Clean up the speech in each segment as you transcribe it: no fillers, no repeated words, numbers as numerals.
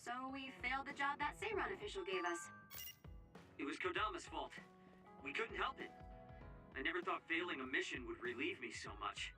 So we failed the job that Seiran official gave us. It was Kodama's fault. We couldn't help it. I never thought failing a mission would relieve me so much.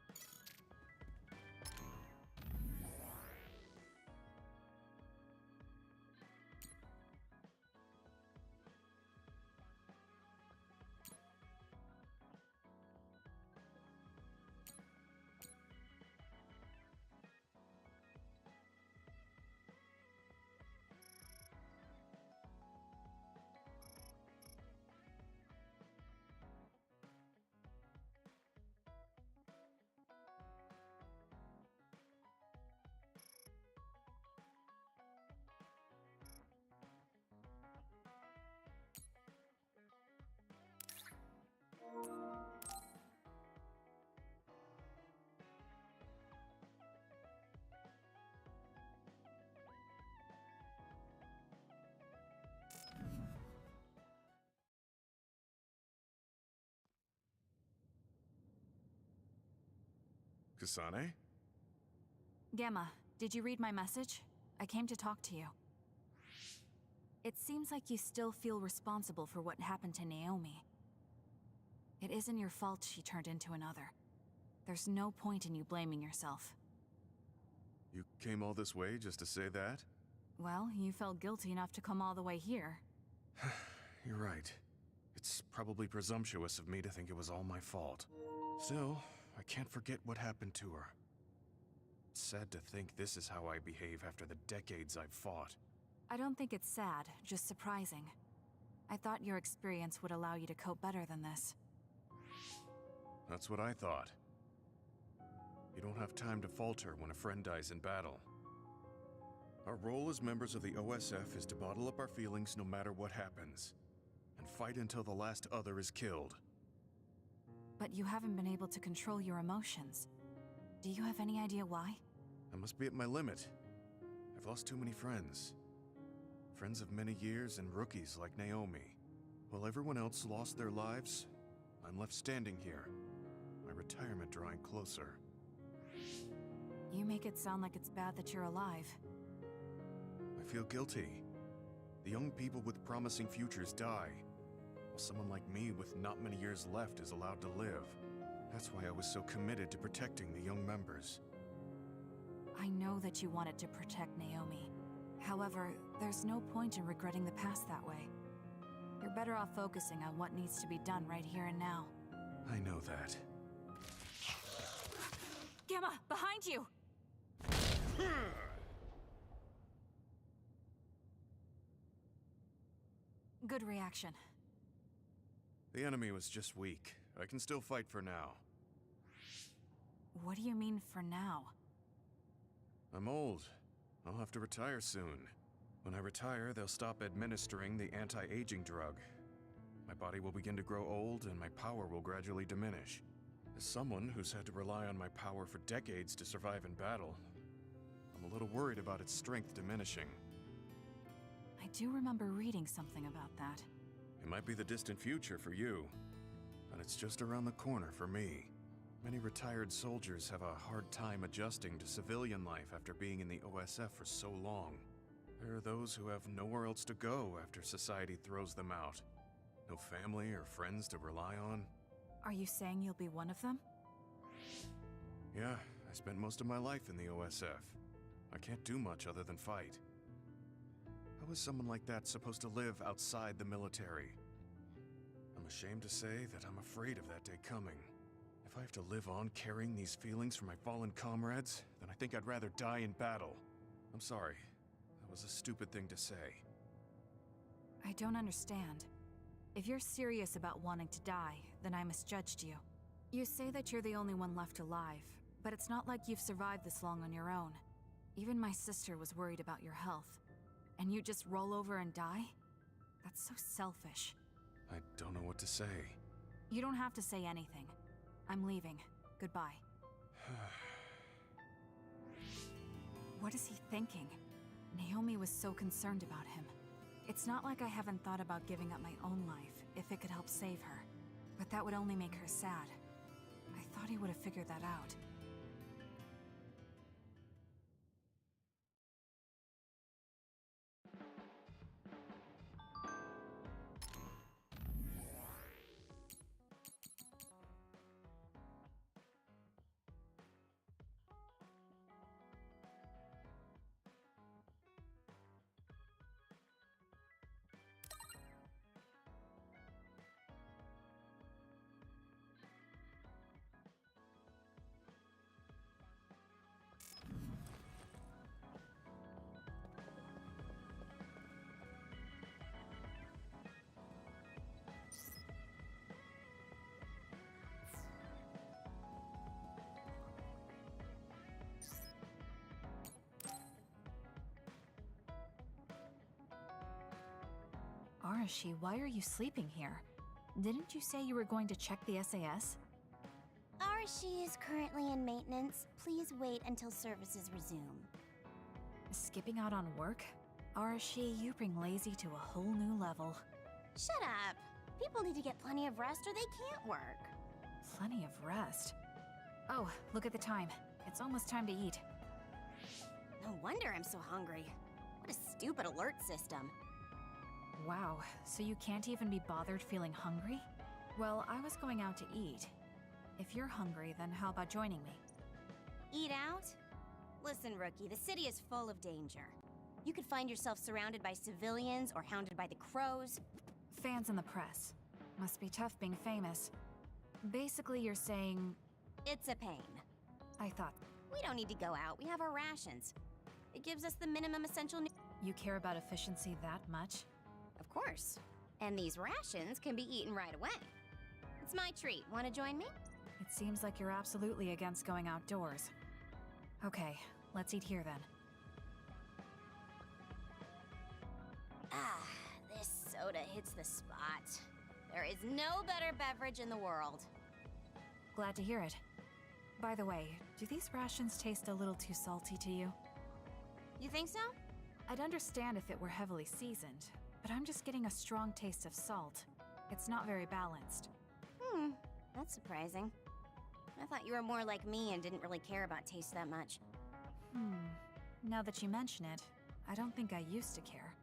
Kasane? Gamma, did you read my message? I came to talk to you. It seems like you still feel responsible for what happened to Naomi. It isn't your fault she turned into another. There's no point in you blaming yourself. You came all this way just to say that? Well, you felt guilty enough to come all the way here. You're right. It's probably presumptuous of me to think it was all my fault. Still, I can't forget what happened to her. It's sad to think this is how I behave after the decades I've fought. I don't think it's sad, just surprising. I thought your experience would allow you to cope better than this. That's what I thought. You don't have time to falter when a friend dies in battle. Our role as members of the OSF is to bottle up our feelings no matter what happens, and fight until the last other is killed. But you haven't been able to control your emotions. Do you have any idea why? I must be at my limit. I've lost too many friends. Friends of many years and rookies like Naomi. While everyone else lost their lives, I'm left standing here, my retirement drawing closer. You make it sound like it's bad that you're alive. I feel guilty. The young people with promising futures die, while someone like me with not many years left is allowed to live. That's why I was so committed to protecting the young members. I know that you wanted to protect Naomi. However, there's no point in regretting the past that way. You're better off focusing on what needs to be done right here and now. I know that. Gamma, behind you! Good reaction. The enemy was just weak. I can still fight for now. What do you mean for now? I'm old. I'll have to retire soon. When I retire, they'll stop administering the anti-aging drug. My body will begin to grow old and my power will gradually diminish. As someone who's had to rely on my power for decades to survive in battle, I'm a little worried about its strength diminishing. I do remember reading something about that. It might be the distant future for you, but it's just around the corner for me. Many retired soldiers have a hard time adjusting to civilian life after being in the OSF for so long. There are those who have nowhere else to go after society throws them out. No family or friends to rely on. Are you saying you'll be one of them? Yeah, I spent most of my life in the OSF. I can't do much other than fight. How is someone like that supposed to live outside the military? I'm ashamed to say that I'm afraid of that day coming. If I have to live on carrying these feelings for my fallen comrades, then I think I'd rather die in battle. I'm sorry. That was a stupid thing to say. I don't understand. If you're serious about wanting to die, then I misjudged you. You say that you're the only one left alive, but it's not like you've survived this long on your own. Even my sister was worried about your health. And you just roll over and die? That's so selfish. I don't know what to say. You don't have to say anything. I'm leaving. Goodbye. What is he thinking? Naomi was so concerned about him. It's not like I haven't thought about giving up my own life if it could help save her. But that would only make her sad. I thought he would have figured that out. Arashi, why are you sleeping here? Didn't you say you were going to check the SAS? Arashi is currently in maintenance. Please wait until services resume. Skipping out on work? Arashi, you bring lazy to a whole new level. Shut up! People need to get plenty of rest or they can't work. Plenty of rest. Oh, look at the time. It's almost time to eat. No wonder I'm so hungry. What a stupid alert system. Wow, so you can't even be bothered feeling hungry? Well, I was going out to eat. If you're hungry, then how about joining me? Eat out? Listen, Rookie, the city is full of danger. You could find yourself surrounded by civilians or hounded by the crows. Fans in the press. Must be tough being famous. Basically, you're saying... It's a pain. I thought... We don't need to go out. We have our rations. It gives us the minimum essential... You care about efficiency that much? Of course. And these rations can be eaten right away. It's my treat. Want to join me? It seems like you're absolutely against going outdoors. Okay, let's eat here then. Ah, this soda hits the spot. There is no better beverage in the world. Glad to hear it. By the way, do these rations taste a little too salty to you? You think so? I'd understand if it were heavily seasoned, but I'm just getting a strong taste of salt. It's not very balanced. That's surprising. I thought you were more like me and didn't really care about taste that much. Now that you mention it, I don't think I used to care.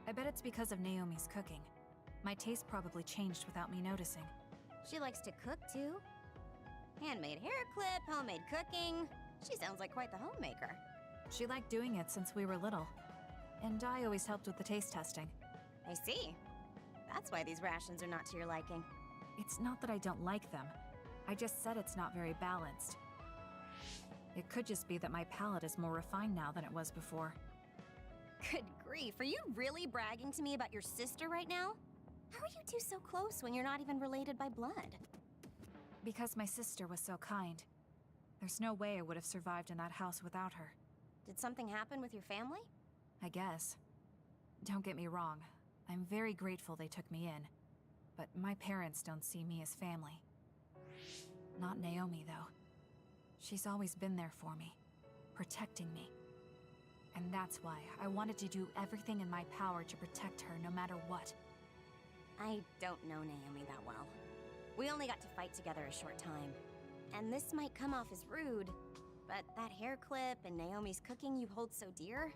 I bet it's because of Naomi's cooking. My taste probably changed without me noticing. She likes to cook too. Handmade hair clip, homemade cooking. She sounds like quite the homemaker. She liked doing it since we were little. And I always helped with the taste testing. I see. That's why these rations are not to your liking. It's not that I don't like them. I just said it's not very balanced. It could just be that my palate is more refined now than it was before. Good grief, are you really bragging to me about your sister right now? How are you two so close when you're not even related by blood? Because my sister was so kind. There's no way I would have survived in that house without her. Did something happen with your family? I guess. Don't get me wrong. I'm very grateful they took me in. But my parents don't see me as family. Not Naomi, though. She's always been there for me, protecting me. And that's why I wanted to do everything in my power to protect her no matter what. I don't know Naomi that well. We only got to fight together a short time. And this might come off as rude, but that hair clip and Naomi's cooking you hold so dear,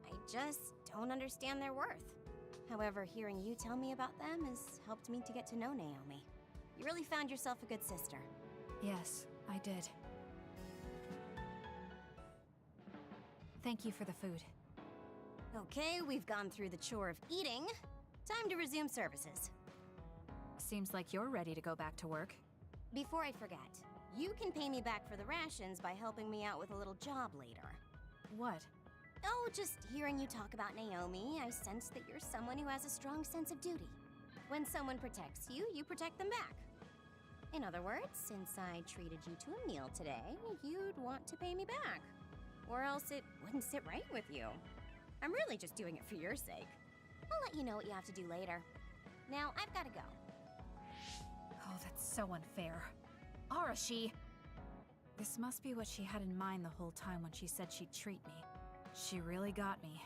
I just don't understand their worth. However, hearing you tell me about them has helped me to get to know Naomi. You really found yourself a good sister. Yes, I did. Thank you for the food. Okay, we've gone through the chore of eating. Time to resume services. Seems like you're ready to go back to work. Before I forget, you can pay me back for the rations by helping me out with a little job later. What? Oh, just hearing you talk about Naomi, I sense that you're someone who has a strong sense of duty. When someone protects you, you protect them back. In other words, since I treated you to a meal today, you'd want to pay me back. Or else it wouldn't sit right with you. I'm really just doing it for your sake. I'll let you know what you have to do later. Now, I've got to go. Oh, that's so unfair. Arashi! This must be what she had in mind the whole time when she said she'd treat me. She really got me.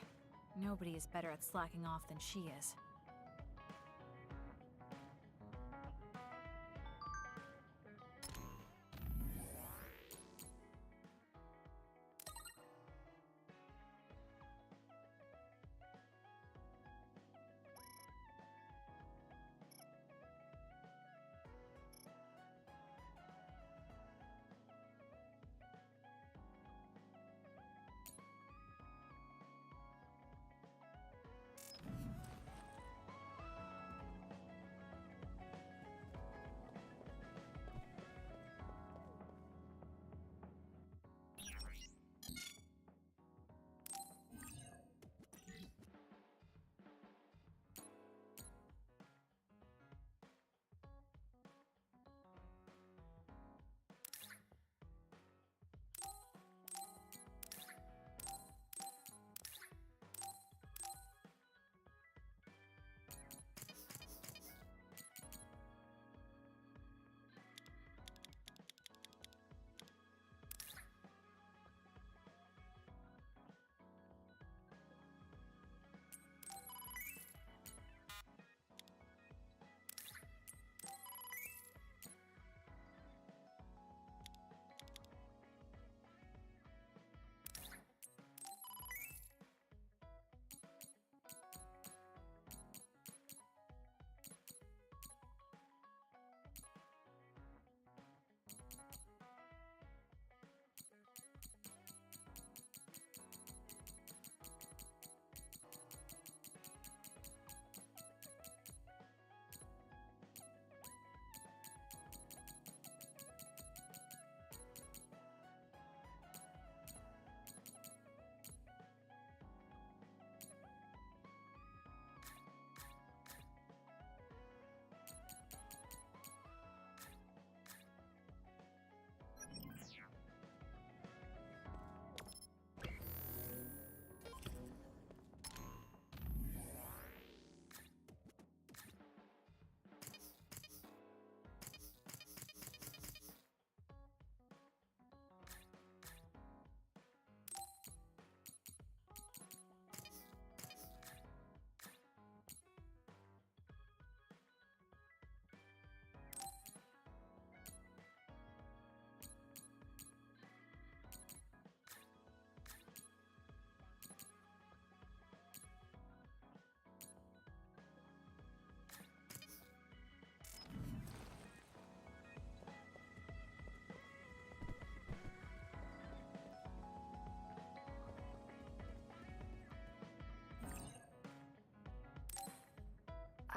Nobody is better at slacking off than she is.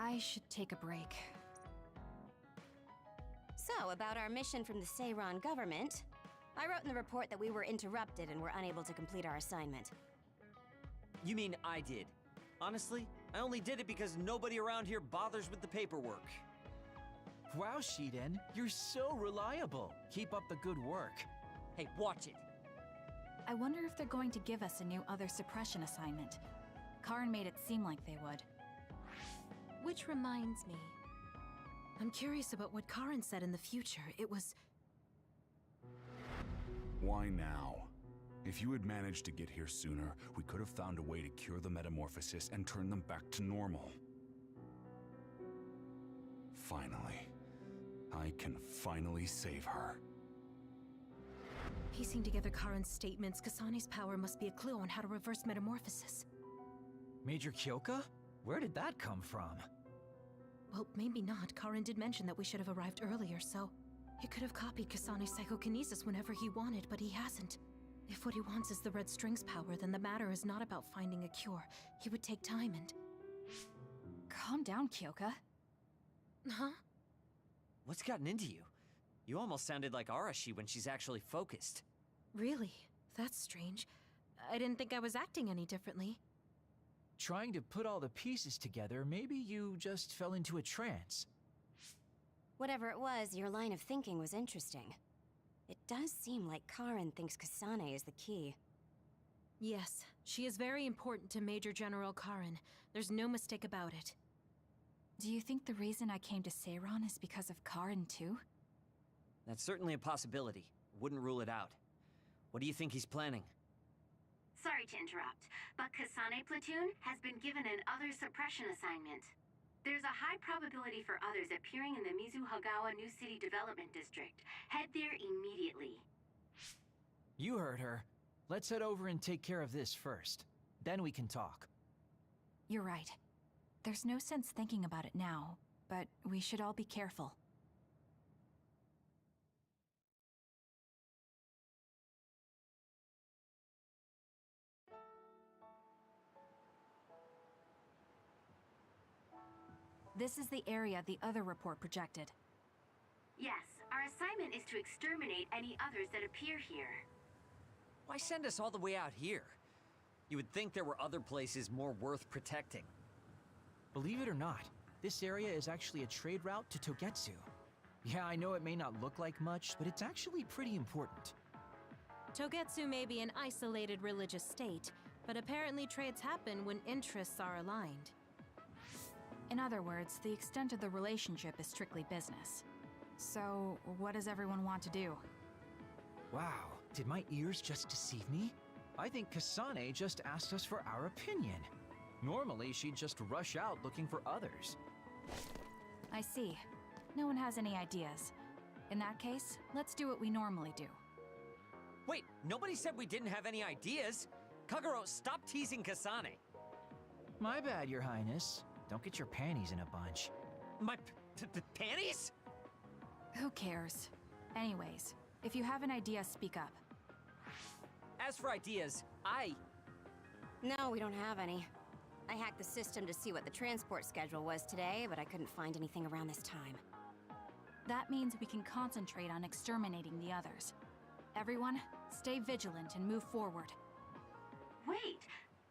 I should take a break. So, about our mission from the Seiran government, I wrote in the report that we were interrupted and were unable to complete our assignment. You mean I did? Honestly, I only did it because nobody around here bothers with the paperwork. Wow, Shiden, you're so reliable. Keep up the good work. Hey, watch it. I wonder if they're going to give us a new other suppression assignment. Karin made it seem like they would. Which reminds me, I'm curious about what Karin said in the future. It was... Why now? If you had managed to get here sooner, we could have found a way to cure the metamorphosis and turn them back to normal. Finally. I can finally save her. Piecing together Karin's statements, Kasane's power must be a clue on how to reverse metamorphosis. Major Kyoka? Where did that come from? Well, maybe not. Karin did mention that we should have arrived earlier, so... He could have copied Kasane's psychokinesis whenever he wanted, but he hasn't. If what he wants is the Red Strings power, then the matter is not about finding a cure. He would take time and... Calm down, Kyoka. Huh? What's gotten into you? You almost sounded like Arashi when she's actually focused. Really? That's strange. I didn't think I was acting any differently. Trying to put all the pieces together, maybe you just fell into a trance. Whatever it was, your line of thinking was interesting. It does seem like Karin thinks Kasane is the key. Yes, she is very important to Major General Karin. There's no mistake about it. Do you think the reason I came to Seiran is because of Karin too? That's certainly a possibility. Wouldn't rule it out. What do you think he's planning? Sorry to interrupt, but Kasane Platoon has been given an other suppression assignment. There's a high probability for others appearing in the Mizuhagawa New City Development District. Head there immediately. You heard her. Let's head over and take care of this first. Then we can talk. You're right. There's no sense thinking about it now, but we should all be careful. This is the area the other report projected. Yes, our assignment is to exterminate any others that appear here. Why send us all the way out here? You would think there were other places more worth protecting. Believe it or not, this area is actually a trade route to Togetsu. Yeah, I know it may not look like much, but it's actually pretty important. Togetsu may be an isolated religious state, but apparently trades happen when interests are aligned. In other words, the extent of the relationship is strictly business. So, what does everyone want to do? Wow, did my ears just deceive me? I think Kasane just asked us for our opinion. Normally, she'd just rush out looking for others. I see. No one has any ideas. In that case, let's do what we normally do. Wait, nobody said we didn't have any ideas. Kagero, stop teasing Kasane. My bad, Your Highness. Don't get your panties in a bunch. My panties? Who cares? Anyways, if you have an idea, speak up. As for ideas, No, we don't have any. I hacked the system to see what the transport schedule was today, but I couldn't find anything around this time. That means we can concentrate on exterminating the others. Everyone, stay vigilant and move forward. Wait,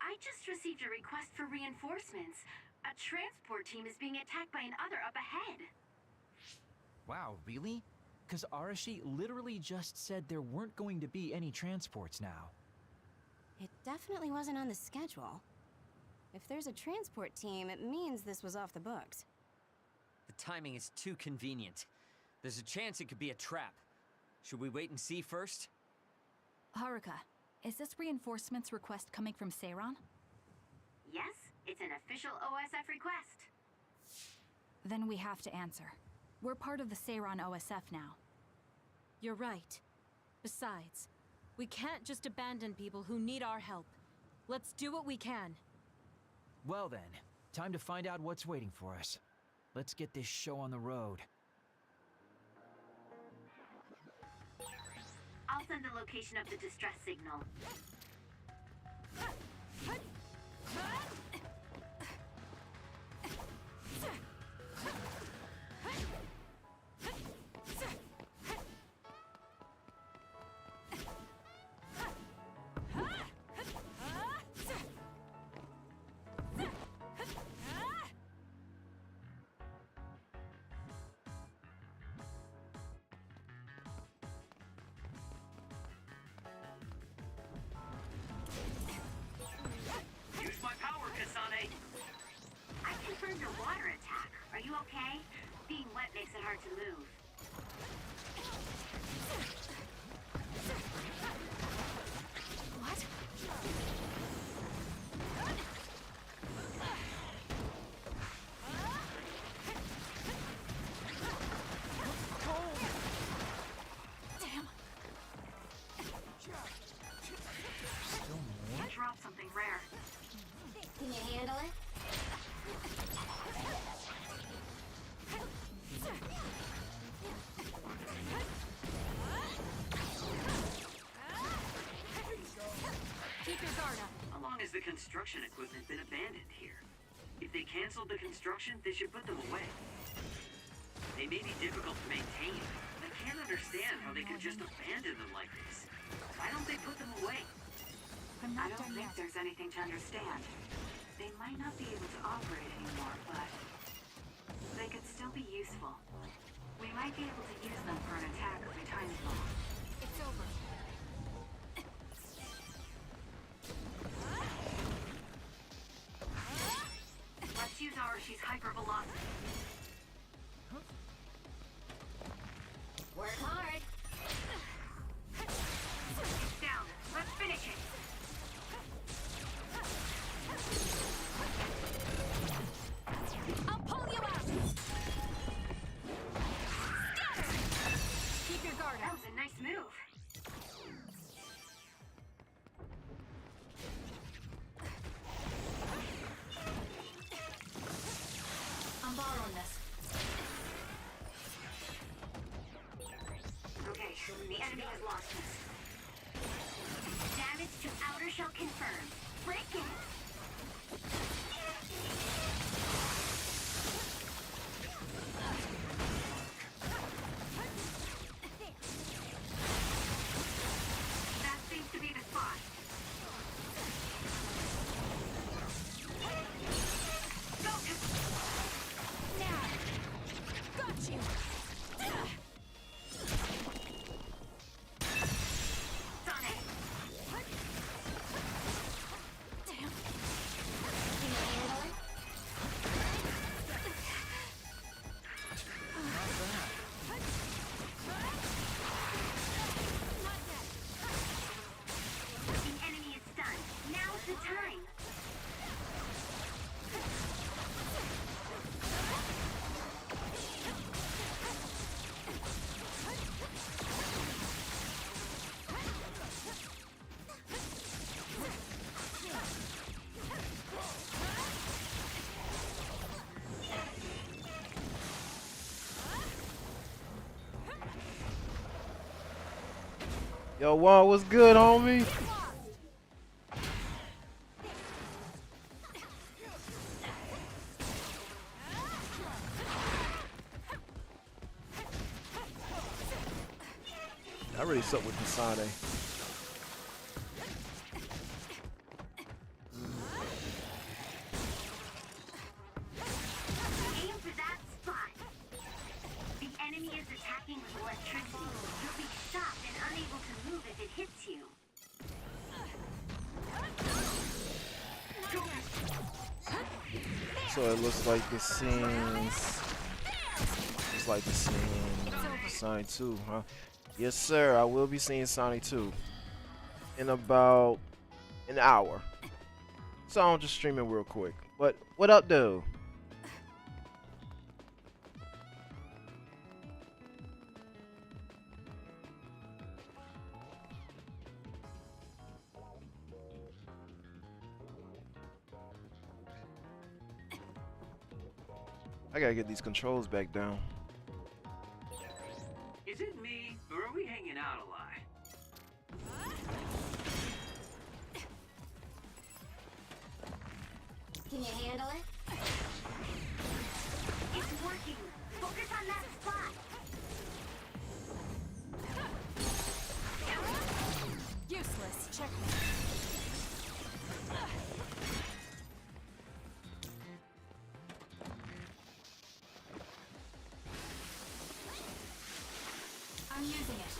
I just received a request for reinforcements. A transport team is being attacked by an other up ahead. Wow, really? Because Arashi literally just said there weren't going to be any transports now. It definitely wasn't on the schedule. If there's a transport team, it means this was off the books. the timing is too convenient. There's a chance it could be a trap. Should we wait and see first? Haruka, is this reinforcements request coming from Seiran? Yes, it's an official OSF request. Then we have to answer. We're part of the Seiran OSF now. You're right. Besides, we can't just abandon people who need our help. Let's do what we can. Well then, time to find out what's waiting for us. Let's get this show on the road. I'll send the location of the distress signal. Kasane? I confirmed a water attack. Are you okay? Being wet makes it hard to move. What? Damn. I dropped something rare. Can you handle it? Keep your guard up. How long has the construction equipment been abandoned here? If they canceled the construction, they should put them away. They may be difficult to maintain. I can't understand how they could just abandon them like this. Why don't they put them away? I'm I not don't done think yet. there's anything to understand. They might not be able to operate anymore, but they could still be useful. We might be able to use them for an attack if the time is long. It's over. Let's use Arashi's hypervelocity. Work hard. Down. Let's finish it. I'll pull you out. Scatter. Keep your guard That up. was a nice move. I'm borrowing this. Okay, the enemy has lost us. Damage to outer shell confirmed. Break it! That seems to be the spot. Go! Now. Got you. Sonic! Damn. Can you handle it? The enemy is stunned. Now's the time. Yo, Juan, what's good, homie? I really suck with Kasane. Aim for that spot. The enemy is attacking with electricity. You'll be shocked and unable to move if it hits you. So it looks like the scenes. It's like the scene Sonic 2, huh? Yes, sir. I will be seeing Sonic 2 in about an hour. So I'm just streaming real quick. But what up, dude? I gotta get these controls back down. Is it me, or are we hanging out a lot? Can you handle it? It's working. Focus on that spot. Useless. Check me. I'm using it.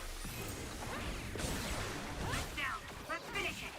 Down. Let's finish it.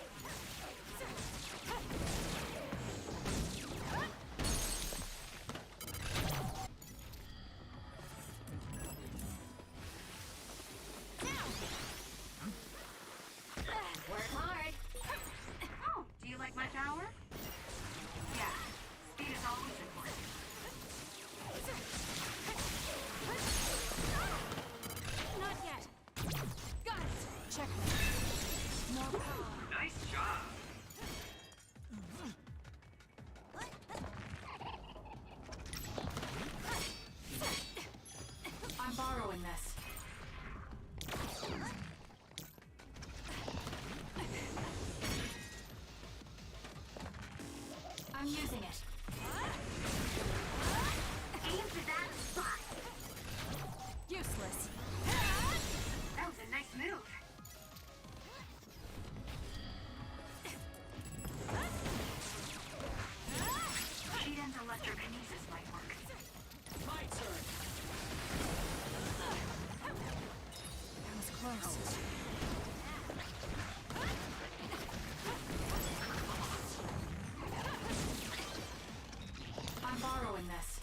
using it. Aim for that spot. Useless. That was a nice move. Shiden's electrokinesis might work. My turn. That was close. I'm borrowing this.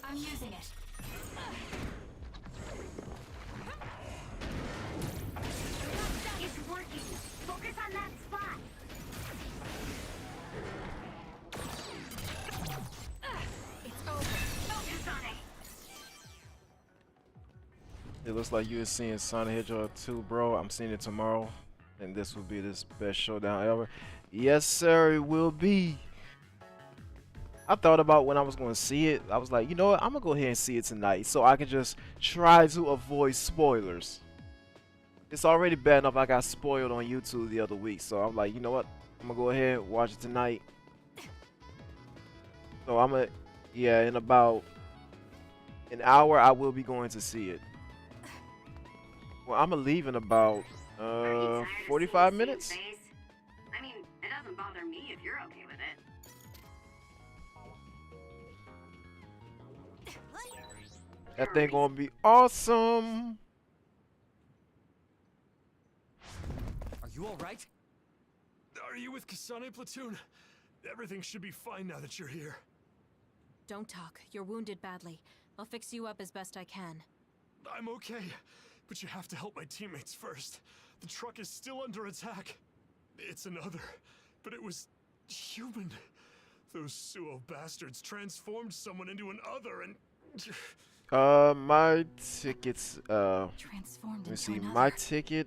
I'm using it. It's working. Focus on that spot. It's over. Focus on it. It looks like you are seeing Sonic Hedgehog 2, bro. I'm seeing it tomorrow, and this will be this best showdown ever. Yes, sir, it will be. I thought about when I was going to see it. I was like, you know what? I'm going to go ahead and see it tonight so I can just try to avoid spoilers. It's already bad enough I got spoiled on YouTube the other week. So I'm like, you know what? I'm going to go ahead and watch it tonight. So I'm going to, yeah, in about an hour, I will be going to see it. Well, I'm going to leave in about Are you tired of 45 seeing minutes. Steve's face? I mean, it doesn't bother me if you're okay with it. That thing gonna be awesome. Are you all right? Are you with Kasane Platoon? Everything should be fine now that you're here. Don't talk. You're wounded badly. I'll fix you up as best I can. I'm okay, but you have to help my teammates first. The truck is still under attack. It's another, but it was human. Those Suo bastards transformed someone into an other and... My tickets, Transformed let me into see, another. my ticket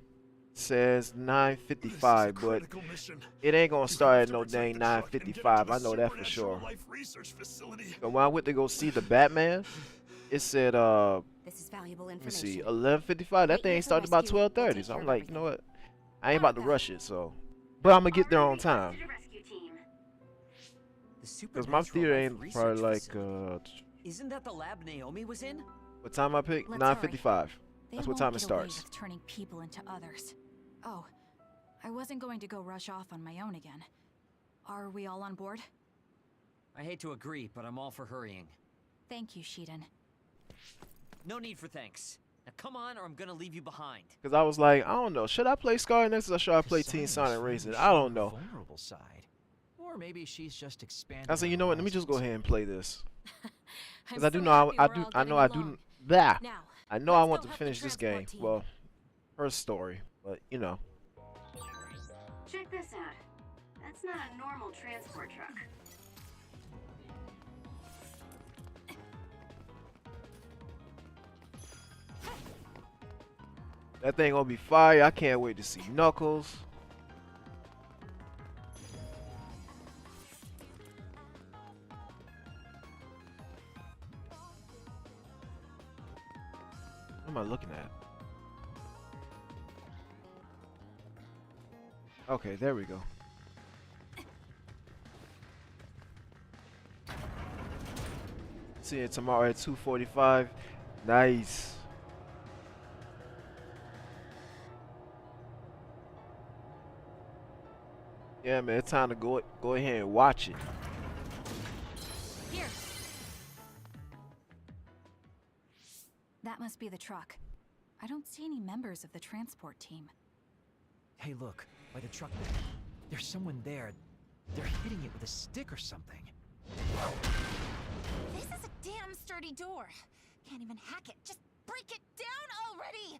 says 9:55, but critical mission. it ain't gonna You start have at to no protect dang the truck and get it to 9:55. the I know that for Supernatural sure. Life Research Facility. And when I went to go see the Batman, it said, let This is valuable me see, information. 11:55. That Wait thing here for started about rescue. We'll 12:30. take So care I'm of like, you know everything. what? I ain't about to rush it, so. But I'm gonna get there on time. Already requested a rescue team. The Cause my Supernatural theater Life ain't Research probably like, Facility. Isn't that the lab Naomi was in? what time I picked? Let's hurry. 9:55. They That's what won't time it get away starts. with turning people into others. Oh, I wasn't going to go rush off on my own again. Are we all on board? I hate to agree, but I'm all for hurrying. Thank you, Shiden. No need for thanks. Now come on, or I'm gonna leave you behind. Cause I was like, I don't know, should I play Scar Nexus or should I play Kasane Teen was Sonic really Racing? I showing don't her know. Vulnerable side. Or maybe she's just expanding. I said, you know what? Let me just go ahead and play this. I'm Cause I do so know, happy I we're do, all I know, getting I do. along. Blah. Now, I know I let's want go to help the finish this transport game. team. Well, her story, but you know. Check this out. That's not a normal transport truck. That thing gonna be fire. I can't wait to see Knuckles. What am I looking at? Okay, there we go. See you tomorrow at 2:45. Nice. Yeah, man, it's time to go ahead and watch it. Here. That must be the truck. I don't see any members of the transport team. Hey, look, by the truck there. There's someone there. They're hitting it with a stick or something. This is a damn sturdy door. Can't even hack it. Just break it down already!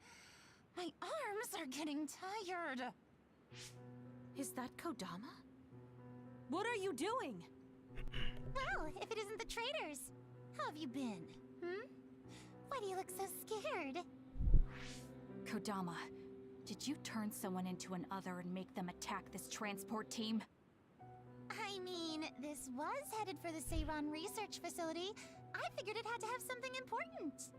My arms are getting tired. Is that Kodama? What are you doing? Well, if it isn't the traitors. How have you been? Why do you look so scared? Kodama, did you turn someone into an other and make them attack this transport team? I mean, this was headed for the Seiron research facility. I figured it had to have something important.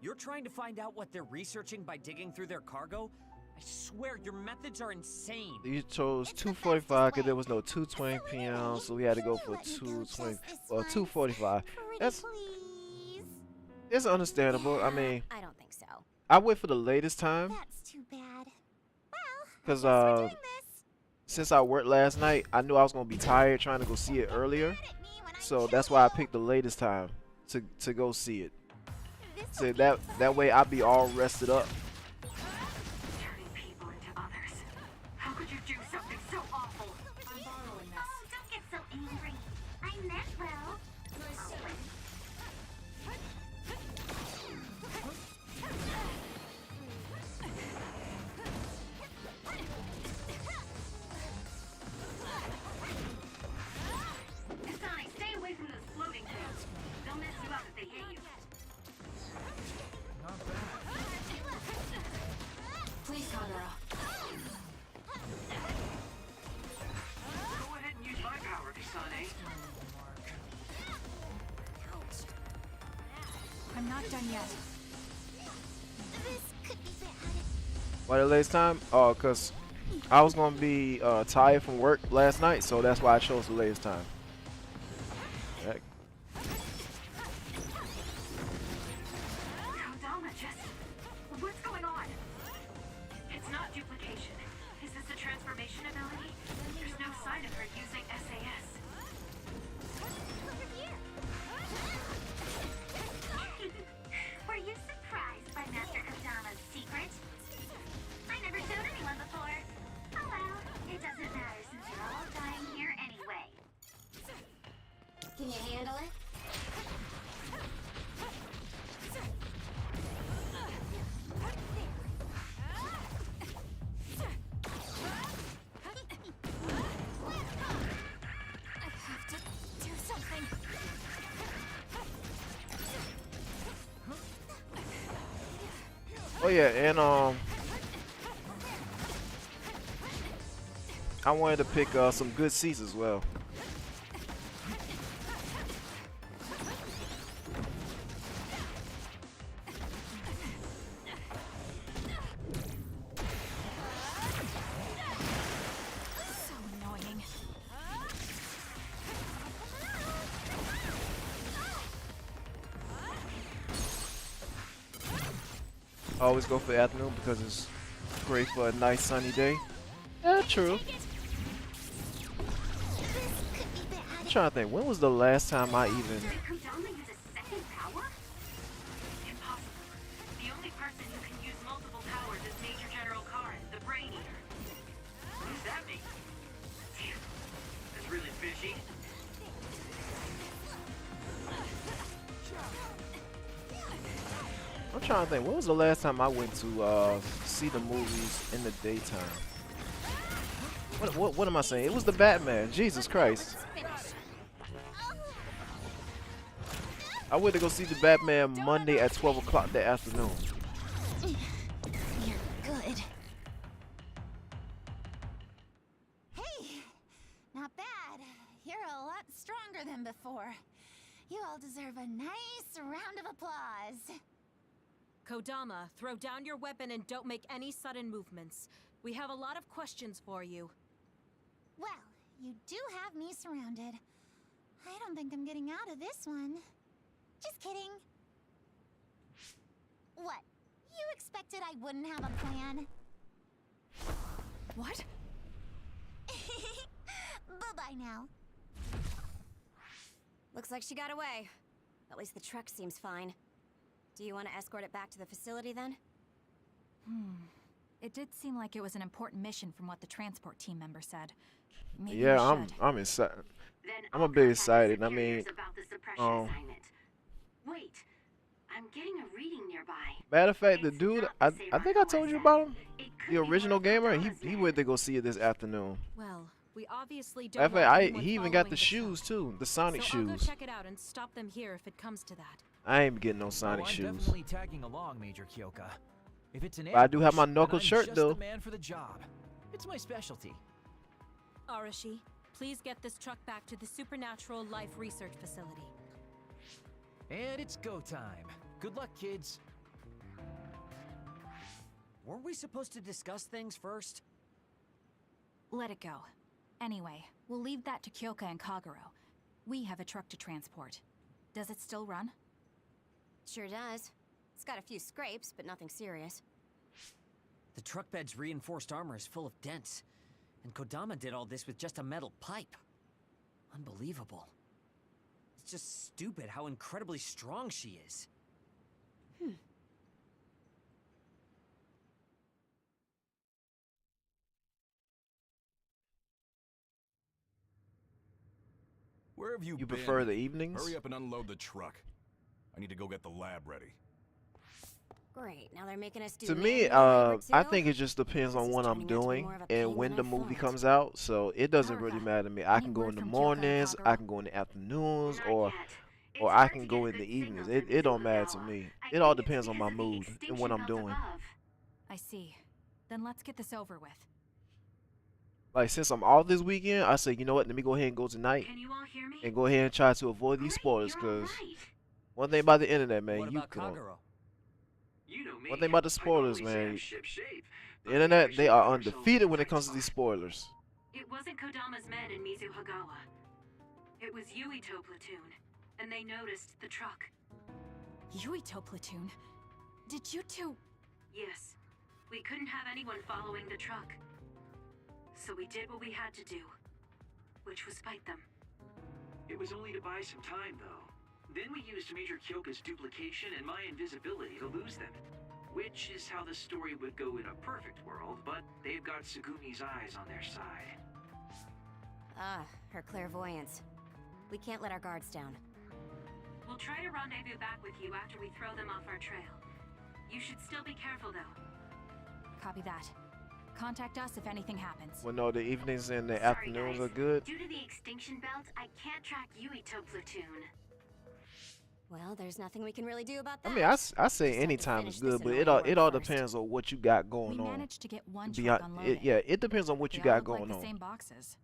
You're trying to find out what they're researching by digging through their cargo? I swear, your methods are insane. You chose 2:45 because there was no 2:20 p.m. So we had to go for 2:20. Well, 2:45. It's understandable. Yeah, I mean, I don't think so. I wait for the latest time That's too bad. Well, because we're doing this. since I worked last night, I knew I was gonna be tired trying to go see it earlier. So that's why I picked the latest time to go see it. So that way I'll be all rested up. Turning people into others. How could you do something so awful? I'm borrowing this. Oh, don't get so angry. I meant well. Kasane, stay away from those floating things. They'll mess you up if they hit you. Please, Kagura. Go ahead and use my power, Kasane. I'm not done yet. This could be bad. Why the latest time? Oh, cause I was gonna be tired from work last night, so that's why I chose the latest time. Heck. Kodama, just... What's going on? It's not duplication. Is this a transformation ability? There's no sign of her using SAS. Over here. Were you surprised by Master Kodama's secret? I never showed anyone before. Oh well, it doesn't matter since you're all dying here anyway. Can you handle it? I have to do something. Oh yeah, and I wanted to pick some good seats as well. So annoying. I always go for afternoon because it's great for a nice sunny day. Yeah, true. I'm trying to think, when was the last time I even... Did Kodama use a second power? Impossible. The only person who can use multiple powers is Major General Karin, the Brain Eater. What does that mean? Damn, that's really fishy. I'm trying to think, when was the last time I went to see the movies in the daytime? What am I saying? It was the Batman. Jesus Christ. I went to go see the Batman Monday at 12 o'clock that afternoon. You're good. Hey, not bad. You're a lot stronger than before. You all deserve a nice round of applause. Kodama, throw down your weapon and don't make any sudden movements. We have a lot of questions for you. Well, you do have me surrounded. I don't think I'm getting out of this one. Just kidding. What? You expected I wouldn't have a plan? What? Bye-bye now. Looks like she got away. At least the truck seems fine. Do you want to escort it back to the facility then? It did seem like it was an important mission from what the transport team member said. Maybe Yeah, we should. I'm excited. Then I'm I'll a bit contact the excited. I superiors mean, about the suppression assignment. Wait, I'm getting a reading nearby. Matter of fact, the It's dude, not I the think I told you about him. It could The be one original of gamer, Kodama's he men. went to go see it this afternoon. Well, We obviously Matter don't of fact, want anyone he even following got the truck. shoes too, the Sonic So I'll go shoes. check it out and stop them here if it comes to that. I ain't getting no Sonic oh, I'm shoes. definitely tagging along, Major Kyoka. If it's an But I do have my ambush, then knuckle I'm shirt, just though. the man for the job. It's my specialty. Arashi, please get this truck back to the Supernatural Life Research Facility. And it's go time. Good luck, kids. Weren't we supposed to discuss things first? Let it go. Anyway, we'll leave that to Kyoka and Kagero. We have a truck to transport. Does it still run? Sure does. It's got a few scrapes, but nothing serious. The truck bed's reinforced armor is full of dents, and Kodama did all this with just a metal pipe. Unbelievable. It's just stupid how incredibly strong she is. Where have you You been? prefer the evenings? Hurry up and unload the truck. I need to go get the lab ready. Great, now they're making us do To me, manual labor I too? think it just depends This on is what I'm turning out to be doing more of a and pain when than the I movie thought. comes out. So it doesn't really Haruka, matter to me. I any can go word in the from Kyoka and mornings, I Kagero? can go in the afternoons, Not or yet. It's I hard can to go get in the good evenings. signals It don't in matter to Mizuhagawa. me. I It all think it's depends on my because of the mood and extinction what I'm belt doing. above. I see. Then let's get this over with. Like since I'm off this weekend, I say, you know what? Let me go ahead and go tonight Can you all hear me? and go ahead and try to avoid these Great, spoilers. you're all Cause right. one thing about the internet, man, What you about can. Kagero? You know me. One thing about the I spoilers, always man. am shipshape, The but internet, we they actually are got ourselves undefeated in a when it tight comes to these spot. spoilers. It wasn't Kodama's men in Mizuhagawa. It was Yuito platoon, and they noticed the truck. Yuito platoon? Did you two... Yes, we couldn't have anyone following the truck. So we did what we had to do, which was fight them. It was only to buy some time, though. Then we used Major Kyoka's duplication and my invisibility to lose them. Which is how the story would go in a perfect world, but they've got Segumi's eyes on their side. Ah, her clairvoyance. We can't let our guards down. We'll try to rendezvous back with you after we throw them off our trail. You should still be careful, though. Copy that. Contact us if anything happens. Well, no, the evenings and the Sorry, afternoons guys. are good. Due to the extinction belt, I can't track Yuito platoon. Well, there's nothing we can really do about I that. mean, I say Just have any to time finish is this good, but annoying it all work first. depends on what you got We going on. managed to get one truck Beyond, unloaded. yeah, it depends on what you They got all look going like on. the same boxes.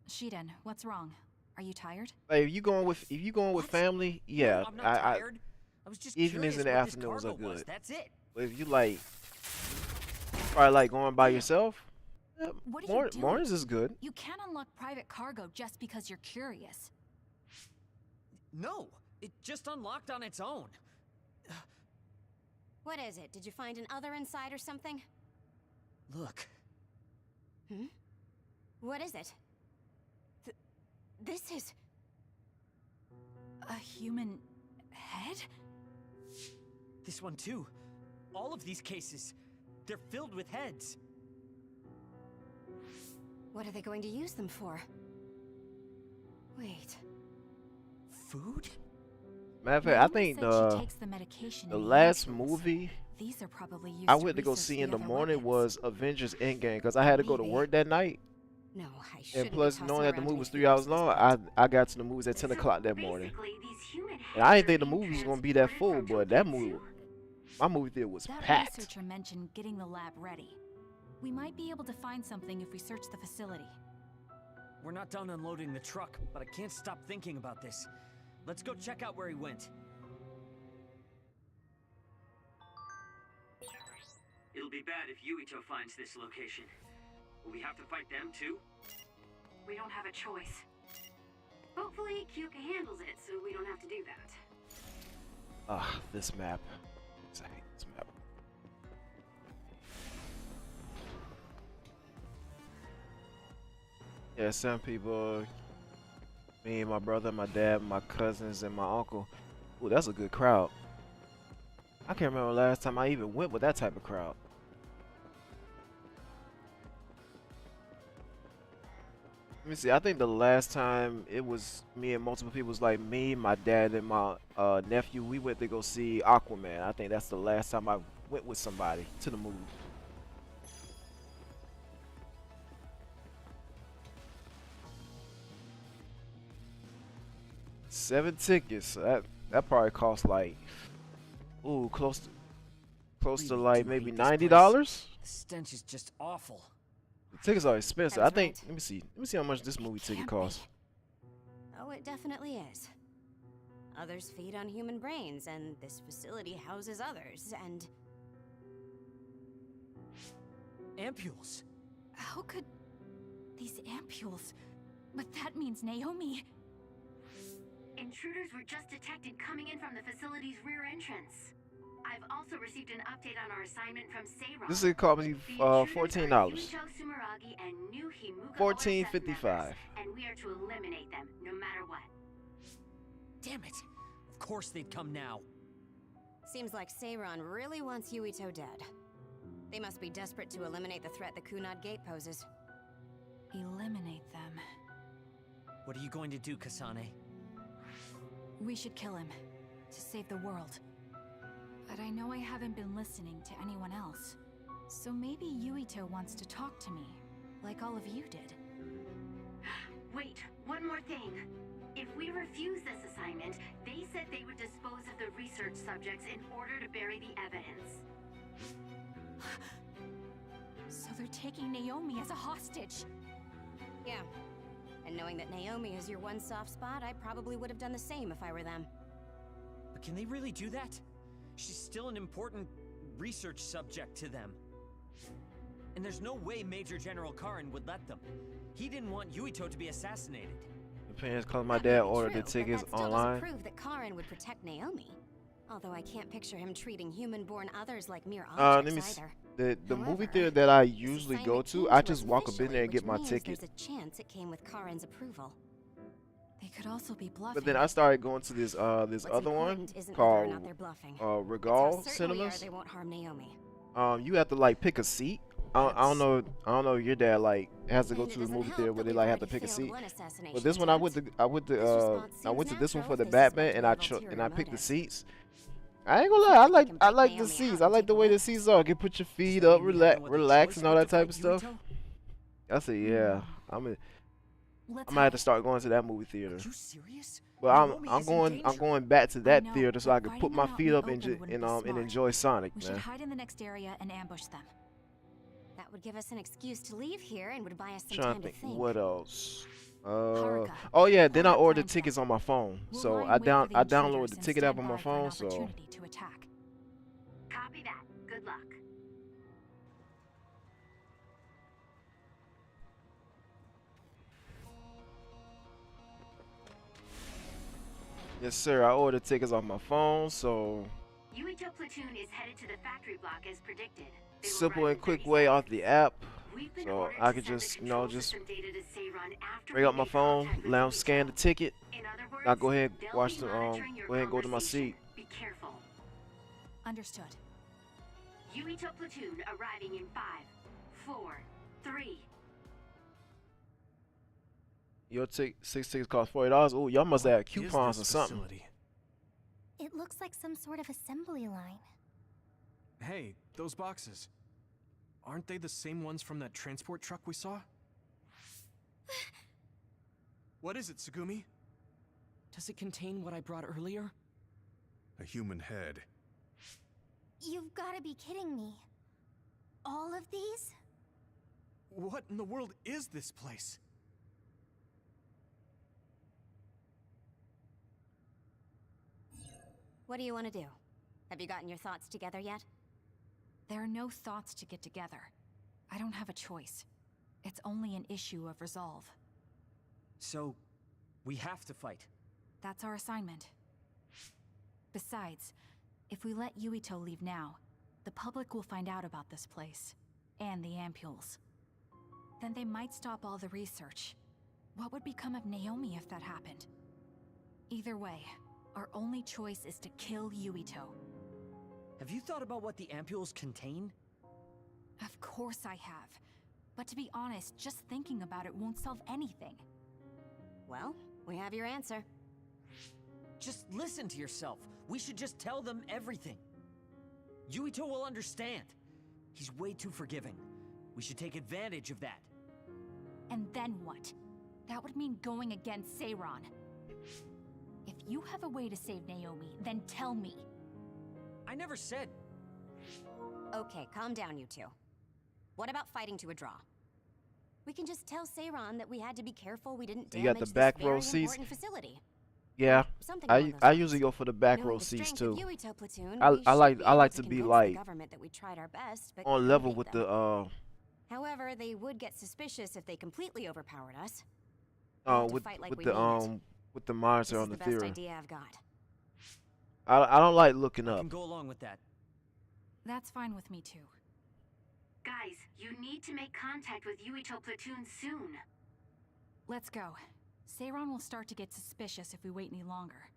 Shiden, what's wrong? Are you tired? Like, if you going with family, yeah, No, I'm not I tired. I was just evenings curious and the what this afternoons are cargo was, good. That's it. But if you like, probably like going by yourself, yeah, What are you doing? mornings is good. You can't unlock private cargo just because you're curious. No, it just unlocked on its own. What is it? Did you find an other inside or something? Look, Hmm? What is it? This is... A human head? this one too. All of these cases, they're filled with heads. What are they going to use them for? Wait. Food? Matter of fact, I Naomi think said she takes the medication the in last handfuls. movie These are probably used I went to go research see the in the other morning weapons. was Avengers Endgame because I had to go to Maybe. work that night, No, I shouldn't and be plus tossing knowing that the around movie any was 3 theories hours at this long, point. I got to the movies at 10 So o'clock that morning. basically, these human And I didn't heads think the are being movie was gonna be that full, transported but from that Tokyo movie, Zoo. my movie theater was That packed. researcher mentioned getting the lab ready. We might be able to find something if we search the facility. We're not done unloading the truck, but I can't stop thinking about this. Let's go check out where he went. It'll be bad if Yuito finds this location. Will we have to fight them too? We don't have a choice. Hopefully, Kyoka handles it, so we don't have to do that. Ah, this map. I hate this map. Yeah, some people, me and my brother, my dad, my cousins, and my uncle. Ooh, that's a good crowd. I can't remember the last time I even went with that type of crowd. Let me see. I think the last time it was me and multiple people was like me, my dad, and my nephew. We went to go see Aquaman. I think that's the last time I went with somebody to the movie. 7 tickets. So that probably cost like, ooh, close to Really like do maybe hate this place. $90. The stench is just awful. The tickets are expensive. Sounds I think. right. Let me see how much this movie ticket Can't costs. be. Oh, it definitely is. Others feed on human brains, and this facility houses others, and Ampules. How could these ampules? But that means Naomi. Intruders were just detected coming in from the facility's rear entrance. I've also received an update on our assignment from Seiron. This is cost me The intruders $14. are Yuito Sumeragi and New Himuka OSF $14.55. members, and we are to eliminate them, no matter what. Damn it. Of course they'd come now. seems like Seiron really wants Yuito dead. They must be desperate to eliminate the threat the Kunad Gate poses. Eliminate them. What are you going to do, Kasane? We should kill him to save the world. But I know I haven't been listening to anyone else. So maybe Yuito wants to talk to me, like all of you did. Wait, one more thing. If we refuse this assignment, they said they would dispose of the research subjects in order to bury the evidence. So they're taking Naomi as a hostage. Yeah. And knowing that Naomi is your one soft spot, I probably would have done the same if I were them. But can they really do that? She's still an important research subject to them. And there's no way Major General Karin would let them. He didn't want Yuito to be assassinated. Depends, cause my That may dad be ordered true, the tickets but that still online. doesn't prove that Karin would protect Naomi. Although I can't picture him treating human-born others like mere Let objects me see. either. The movie However, theater that I this usually assignment go came to, I us just walk up in officially, there and get which my means ticket. There's a chance it came with Karin's approval. They could also be bluffing. But then I started going to this this What's other one important isn't whether or not called they're bluffing. Regal It's how certain we are Cinemas. they won't harm Naomi. You have to like pick a seat. I don't know if your dad like has to go And it to the doesn't movie help theater that where they we've like have to already pick a failed seat. one assassination But this one I went attempt. to This I went to this one response for the seems natural Batman if and they I have ulterior and I picked the motives. seats. I ain't gonna lie, I like the Naomi seats. out I and like take the a way the look. seats are. You can put your feet So up, you mean I have no other relax choice and all but that to type fight of stuff. Yuito? I said, yeah, Let's I might have to hide. start going to that movie theater. Are you serious? But Naomi I'm is in going danger. back to that know, theater so but I can fighting put my them out feet in the up and open wouldn't be and smart. enjoy Sonic, We man. should hide in the next area and ambush them. That would give us an excuse to leave here and would buy us some Trying time to to think think. what else. Haruka, Oh yeah, then I hold our ordered plans tickets up. on my phone. We'll So lie I in wait for the downloaded intruders the and ticket app stand on my by for an phone. So opportunity to attack. Copy that. Good luck. yes, sir. I ordered tickets on my phone. So Yuito platoon is headed to the factory block as predicted. They will simple arrive and in quick 30 way off seconds. the app. We've been So ordered I to could send the just control just system data to Seiron after bring we up my make phone, contact with let 'em Yuito. scan the ticket. In other words, Now go ahead, they'll watch be the monitoring your go ahead and go to my conversation. seat. Be careful. Understood. Yuito platoon arriving in 5, 4, 3. Your 6 tickets cost $40. Oh, y'all must have Is coupons or this something. facility? It looks like some sort of assembly line. Hey, those boxes. Aren't they the same ones from that transport truck we saw? What is it, Tsugumi? Does it contain what I brought earlier? A human head. You've got to be kidding me. All of these? What in the world is this place? What do you want to do? Have you gotten your thoughts together yet? There are no thoughts to get together. I don't have a choice. It's only an issue of resolve. So, we have to fight. That's our assignment. Besides, if we let Yuito leave now, the public will find out about this place, and the ampules. Then they might stop all the research. What would become of Naomi if that happened? Either way, our only choice is to kill Yuito. Have you thought about what the ampules contain? Of course I have. But to be honest, just thinking about it won't solve anything. Well, we have your answer. Just listen to yourself. We should just tell them everything. Yuito will understand. He's way too forgiving. We should take advantage of that. And then what? That would mean going against Seiron. If you have a way to save Naomi, then tell me. I never said. Okay, calm down, you two. What about fighting to a draw? We can just tell Seiran that we had to be careful we didn't You damage got the back this row very seats? important facility. Yeah, Something along those I lines. usually go for the back Knowing row the seats strength too. of Yuito Platoon, I we should like be I able like to to be convince like the government that we tried our best, but on couldn't level beat with them. the However, they would get suspicious if they completely overpowered us. We have to with fight like with we the mean it. with the monitor This on is the the best theory. idea I've got. I don't like looking I up. can go along with that. That's fine with me too. Guys, you need to make contact with Yuito Platoon soon. Let's go. Seiran will start to get suspicious if we wait any longer.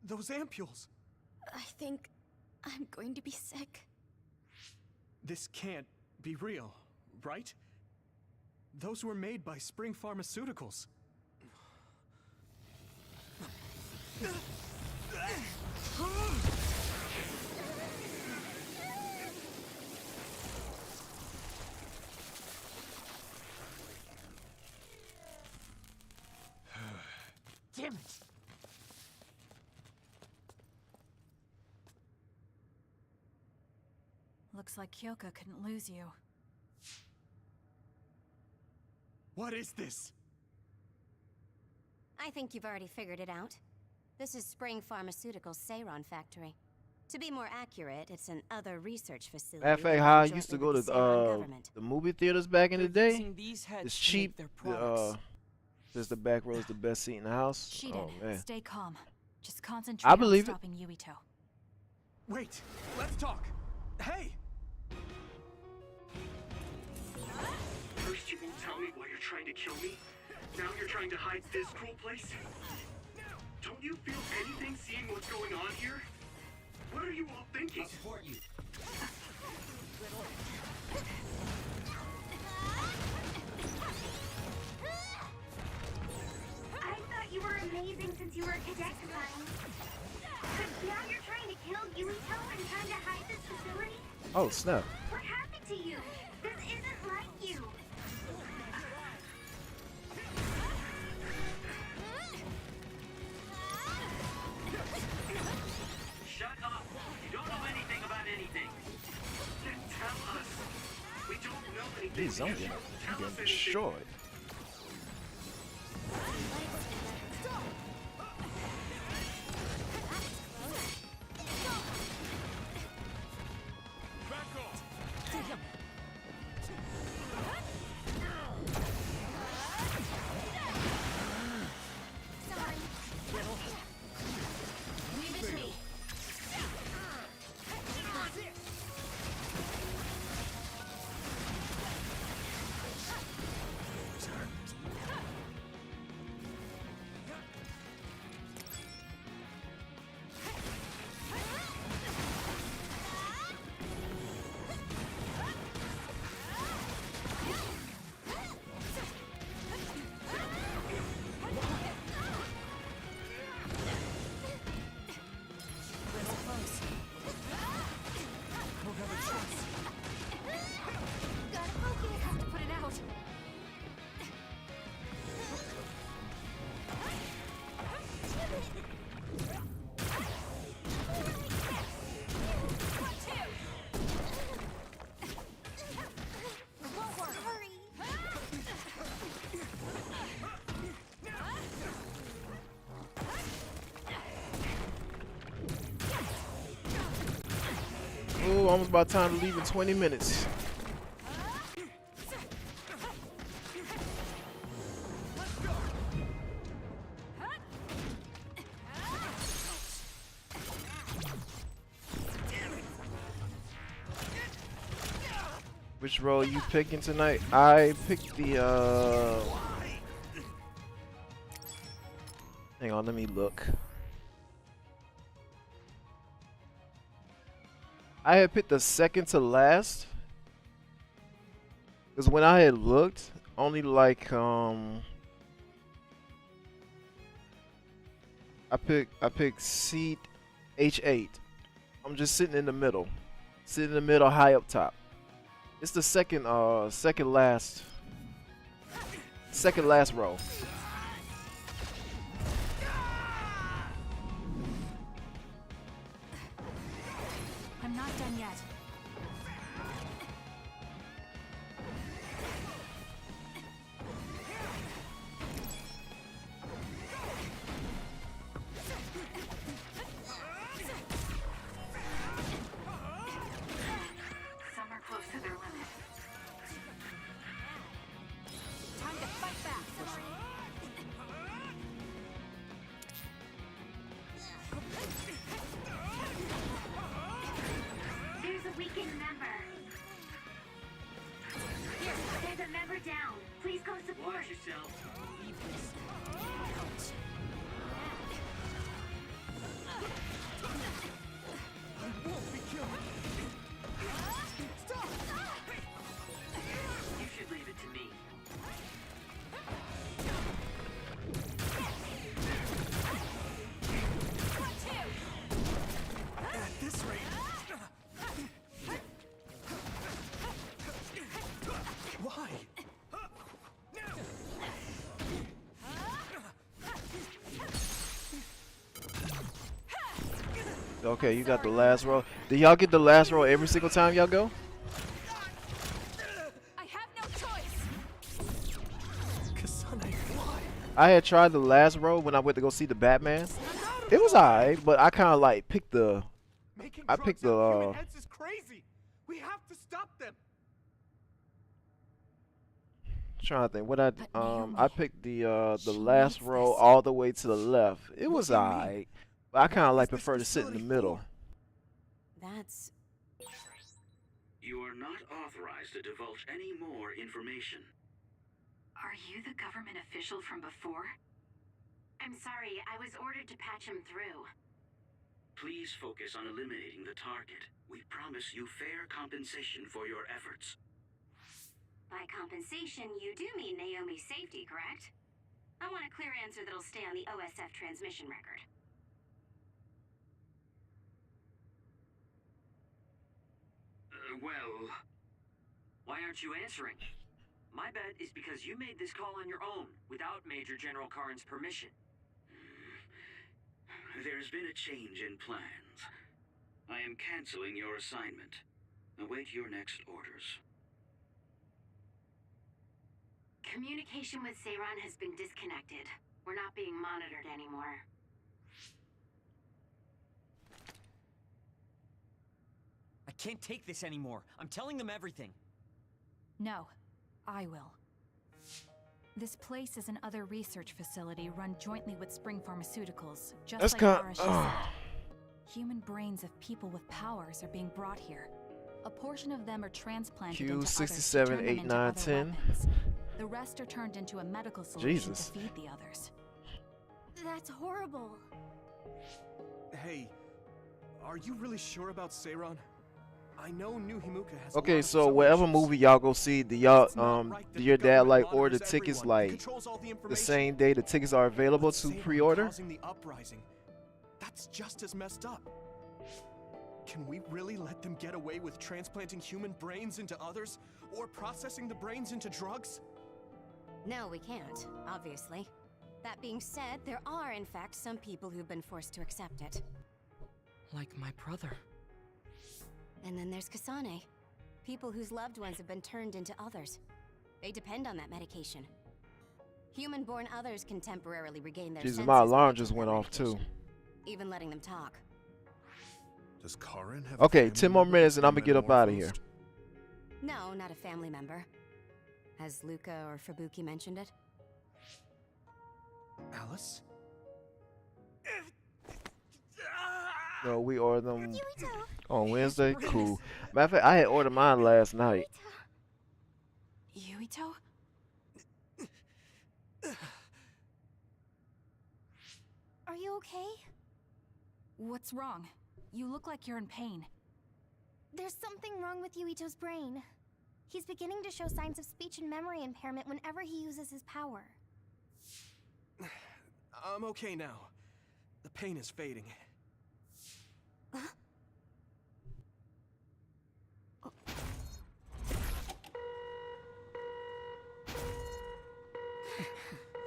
Those ampules! I think I'm going to be sick. This can't be real, right? Those were made by Spring Pharmaceuticals. Damn it! Looks like Kyoka couldn't lose you. What is this? I think you've already figured it out. This is Spring Pharmaceuticals' Seiran factory. To be more accurate, it's an other research facility. Matter of fact, run how I jointly used to with go the to Seiran government. the movie theaters back in the day. Using these heads It's to make cheap. their products. Just the back row is the best seat in the house. Shiden, Oh man. stay calm. Just concentrate I on believe it. stopping Yuito. Wait, let's talk. Hey! First you won't tell me why you're trying to kill me. Now you're trying to hide this cruel place. Don't you feel anything seeing what's going on here? What are you all thinking? I'll support you. I thought you were amazing since you were a cadet design. But now you're trying to kill Yuito and trying to hide this facility? Oh snap. What happened to you? This isn't like you. Shut up! You don't know anything about anything. Then tell us. We don't know anything. Jeez, I'm You getting, should I'm tell getting us anything. destroyed. Leave it to me. Put it out. Ooh, almost about time to leave in 20 minutes. Which role you picking tonight? I picked the hang on, let me look. I had picked the second to last. Because when I had looked, only like I picked seat H8. I'm just sitting in the middle. Sitting in the middle, high up top. It's the second last row. down. Please go support. Watch yourself. I won't be killed. Stop! You should leave it to me. At this rate. Why? Okay, you got the last roll. Do y'all get the last roll every single time y'all go? I have no choice. Kasane, why? I had tried the last roll when I went to go see the Batman. It was alright, but I kind of like picked the. Making I picked drugs out of the. human heads is crazy. We have to stop them. Trying to think what I But Naomi, I picked the she last needs row this. all the way to the left. It was do you mean? alright, but I kind of like What is prefer to this sit in the facility middle. for? That's... You are not authorized to divulge any more information. Are you the government official from before? I'm sorry, I was ordered to patch him through. Please focus on eliminating the target. We promise you fair compensation for your efforts. By compensation, you do mean Naomi's safety, correct? I want a clear answer that'll stay on the OSF transmission record. Well, why aren't you answering? My bet is because you made this call on your own, without Major General Karin's permission. There's been a change in plans. I am canceling your assignment. Await your next orders. Communication with Seiran has been disconnected. We're not being monitored anymore. I can't take this anymore. I'm telling them everything. No, I will. This place is another research facility run jointly with Spring Pharmaceuticals, just That's like Arashi said. Human brains of people with powers are being brought here. A portion of them are transplanted Q into others to 67, turn them 8, into 9, other 10. weapons. The rest are turned into a medical solution Jesus. to feed the others. That's horrible. Hey, are you really sure about Seiran? I know New Himuka has a lot Okay, of so its own whatever issues. movie y'all go see, do y'all It's not right that do the your dad government like order monitors tickets everyone. He like controls all the the information. same day the tickets are available But to Seiran pre-order? causing the uprising. That's just as messed up. Can we really let them get away with transplanting human brains into others? Or processing the brains into drugs? No, we can't, obviously. That being said, there are, in fact, some people who've been forced to accept it. Like my brother. And then there's Kasane. People whose loved ones have been turned into others. They depend on that medication. Human-born others can temporarily regain their Jesus, senses my when alarm they just take went that off too. medication. Even letting them talk. Does Karin have Okay, a 10 family more member minutes who's and I'm been gonna get up out of here. metamorphosed? No, not a family member. Has Luca or Fubuki mentioned it? Alice? No, we ordered them Yuito! on Wednesday. Cool. Matter of fact, I had ordered mine last night. Yuito? Are you okay? What's wrong? You look like you're in pain. There's something wrong with Yuito's brain. He's beginning to show signs of speech and memory impairment whenever he uses his power. I'm okay now. The pain is fading.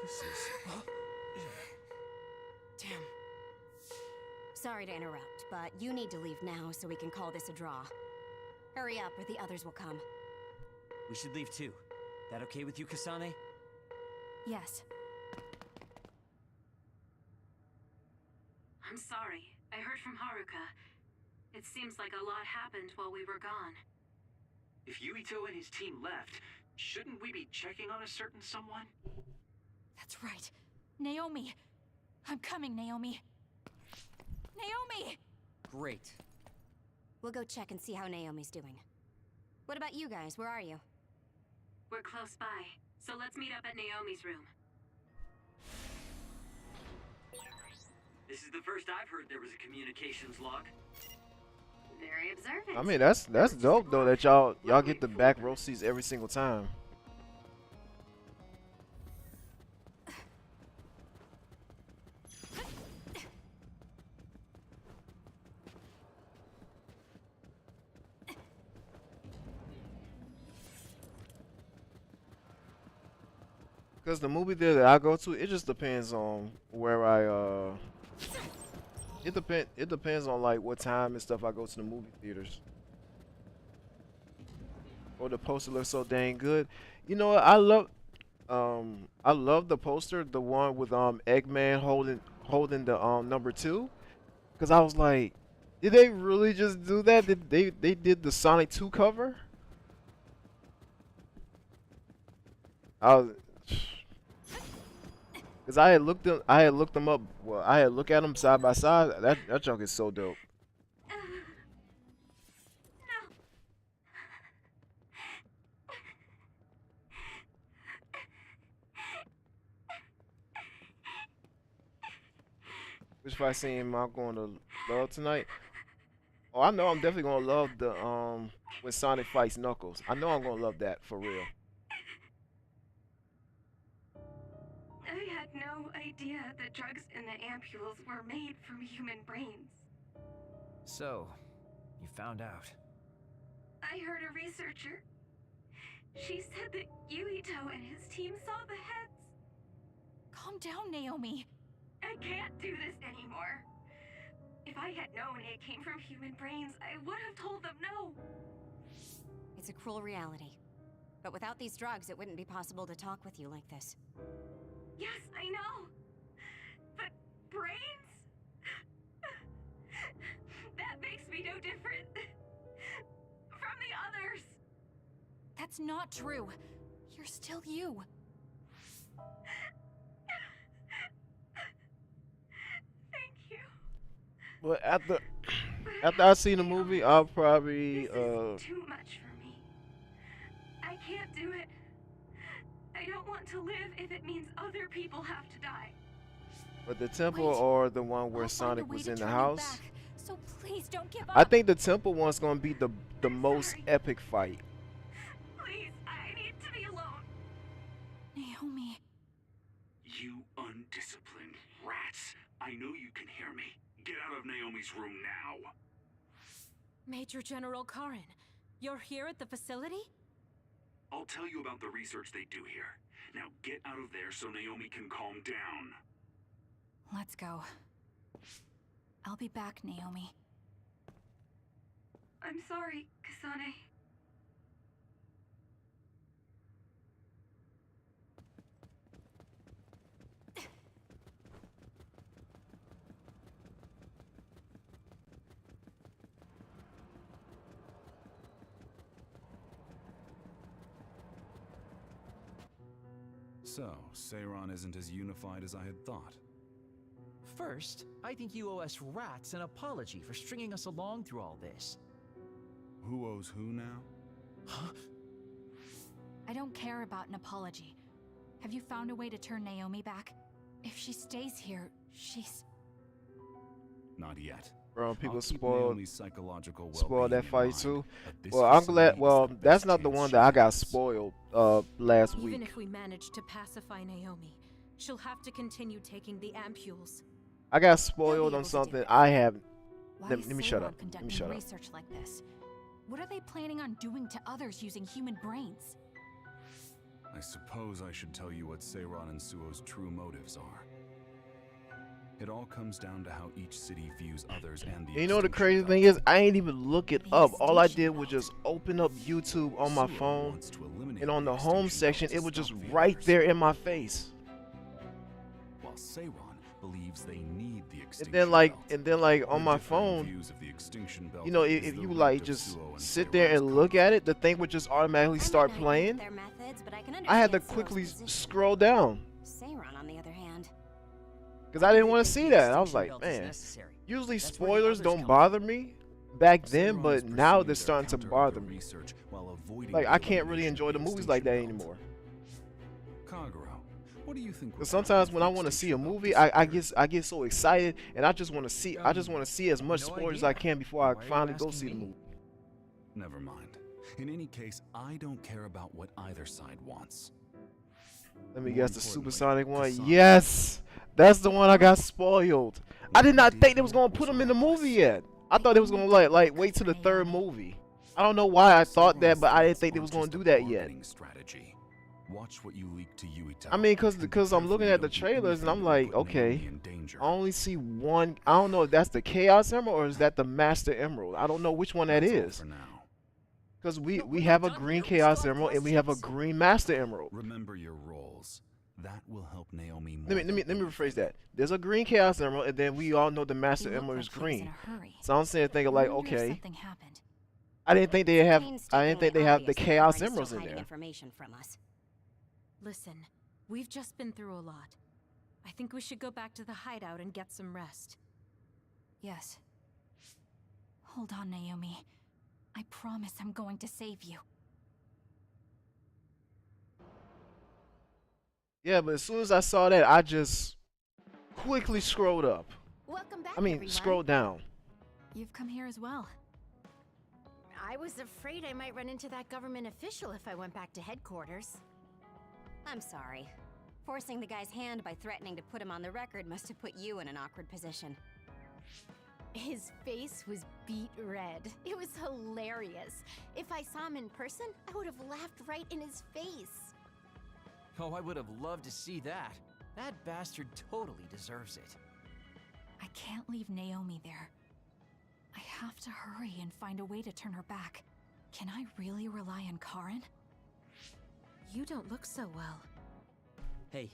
This is... Damn. Sorry to interrupt, but you need to leave now so we can call this a draw. Hurry up or the others will come. We should leave too. That okay with you, Kasane? Yes. I'm sorry. I heard from Haruka. It seems like a lot happened while we were gone. If Yuito and his team left, shouldn't we be checking on a certain someone? That's right. Naomi! I'm coming, Naomi! Naomi! Great. We'll go check and see how Naomi's doing. What about you guys? Where are you? We're close by, so let's meet up at Naomi's room. This is the first I've heard there was a communications log. Very observant. I mean, that's dope though that y'all get the back row seats every single time. Because the movie theater that I go to, it just depends on where I it depends on like what time and stuff I go to the movie theaters. Or the poster looks so dang good. You know what? I love the poster, the one with Eggman holding the number 2. Cause I was like, did they really just do that? Did they did the Sonic 2 cover? Cause I had looked them up. Well, I had looked at them side by side. That junk is so dope. No. Which fight scene I'm going to love tonight? Oh, I know I'm definitely gonna love the when Sonic fights Knuckles. I know I'm gonna love that for real. I had no idea the drugs in the ampules were made from human brains. So, you found out. I heard a researcher. She said that Yuito and his team saw the heads. Calm down, Naomi. I can't do this anymore. If I had known it came from human brains, I would have told them no. It's a cruel reality. But without these drugs, it wouldn't be possible to talk with you like this. Yes, I know. But brains? That makes me no different from the others. That's not true. You're still you. Thank you. But after I see the movie, I'll probably This is too much for me. I can't do it. I don't want to live if it means other people have to die. But the temple Wait. or the one where I'll find a Sonic way was to in the turn you house? back, so please don't give up. I think the temple one's gonna be the most sorry. epic fight. Please, I need to be alone. Naomi. You undisciplined rats. I know you can hear me. Get out of Naomi's room now. Major General Karin, you're here at the facility? I'll tell you about the research they do here. Now get out of there so Naomi can calm down. Let's go. I'll be back, Naomi. I'm sorry, Kasane. So, Seiron isn't as unified as I had thought. First, I think you owe us rats an apology for stringing us along through all this. Who owes who now? Huh? I don't care about an apology. Have you found a way to turn Naomi back? If she stays here, she's... Not yet. Bro, people I'll keep spoiled Naomi's psychological spoiled that well-being in fight mind, too. but this Well, I'm glad. facility is Well, the that's best not the chance one she that I got has. spoiled last Even week. if we manage to pacify Naomi, she'll have to continue taking the ampules. I got able spoiled to on do something it. I have. Why Let is me shut Seiron up. Let me conducting shut up. research like this? What are they planning on doing to others using human brains? I suppose I should tell you what Seiron and Suo's true motives are. It all comes down to how each city views others and the You know the extinction crazy belt. thing is, I ain't even look it The up. All I extinction did was belt. just open up YouTube on my Suo phone, wants to eliminate and on the home extinction section, belt to it was just stop the right others, there in my face. While Seiron believes they need the extinction And then like, belt. on The my differing phone, views of the extinction belt you know, is if the you root like of just Suo and sit there Seiron's and look at it, conflict. the thing would just automatically start I'm not playing. against their methods, but I can I had to understand Suo's quickly position. scroll down Seiron, on the other hand, because I didn't want to think see the that. I was extinction like, belt is man. necessary. Usually That's where the spoilers others don't come bother me, back then, but Seiron is now they're pursuing starting to their bother counter-Earther me. research while avoiding Like the I can't really elimination enjoy the of movies like that Extinction Belt. anymore. Kagero, what do you think? Cause sometimes when I want to see a movie, I get so excited, and I just want to see as much no spoilers as idea. I can before Why I are you finally go asking see the me? movie. Never mind. In any case, I don't care about what either side wants. Let me More guess the importantly, Supersonic one. Kasane. Yes, that's the one I got spoiled. I did not think they was gonna put him in the movie yet. I thought they was gonna like wait till the third movie. I don't know why I thought that, but I didn't think they was gonna do that yet. Strategy. Watch what you leak to Yuito. I mean, and be cause I'm careful looking you at the don't do trailers and I'm anything like, that would put Naomi okay, in danger. I only see one. I don't know if that's the Chaos Emerald or is that the Master Emerald. I don't know which one that That's all is. for now. Cause we have a green Chaos Emerald and we have a green Master Emerald. Remember your roles. That will help Naomi more. Let me rephrase that. There's a green Chaos Emerald, and then we all know the Master He looked Emerald like is he was green. in a hurry. So I'm saying, thinking I like, wonder if okay, something happened. I didn't think they have the Painstakingly Chaos obvious that Emeralds Karen in is still hiding there. information from us. Listen, we've just been through a lot. I think we should go back to the hideout and get some rest. Yes. Hold on, Naomi. I promise I'm going to save you. Yeah, but as soon as I saw that, I just quickly scrolled up. Welcome back, I mean, everyone. scrolled down. You've come here as well. I was afraid I might run into that government official if I went back to headquarters. I'm sorry. Forcing the guy's hand by threatening to put him on the record must have put you in an awkward position. His face was beet red. It was hilarious. If I saw him in person, I would have laughed right in his face. Oh, I would have loved to see that. That bastard totally deserves it. I can't leave Naomi there. I have to hurry and find a way to turn her back. Can I really rely on Karen? You don't look so well. Hey,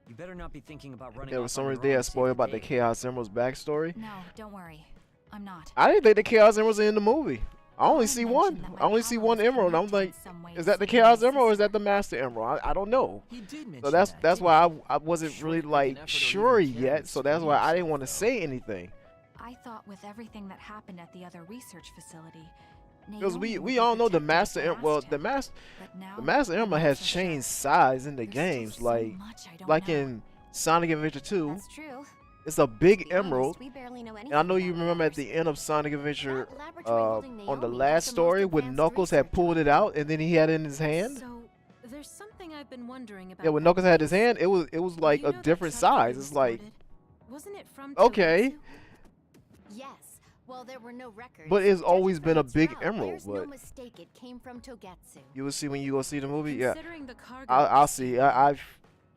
you better not be thinking about running. There was off on some your they own had to save spoiled the about the day. Chaos Emerald's backstory. No, don't worry. I'm not. I didn't think the Chaos Emeralds are in the movie. I only Karen see mentioned one. that my I only see power one was emerald. I'm connected in like, some way is to that the saving Chaos my Emerald or is sister. that the Master Emerald? I don't know. He did mention So that's that, why didn't I wasn't Sure really to make an like effort or sure even care yet. to So that's explain why I didn't himself, want to though. say anything. I thought with everything that happened at the other research facility, Because Naomi would we be all know the protected Master if I Emerald. Well, asked the him. Master But now, the Master I'm Emerald not has so sure. changed size in the There's still games. so Like much I don't like know. in Sonic Adventure 2, That's true. it's a big To be honest, emerald. we barely know And I know anything you about remember at others. the end of Sonic Adventure, That laboratory holding on the Naomi last has the most story when advanced Knuckles had research pulled on it out and then he had it in his hand. So, there's something I've been wondering about. Yeah, when that Knuckles had his place. hand, it was like You a know that different truck that size. you It's like, reported? Wasn't it from okay, Togetsu? Yes. Well, there were no records. but it's Judging always from been a its big route, emerald. There's no But mistake it came from Togetsu. you will see when you go see the movie. Yeah, Considering the cargo I'll was see. taken, I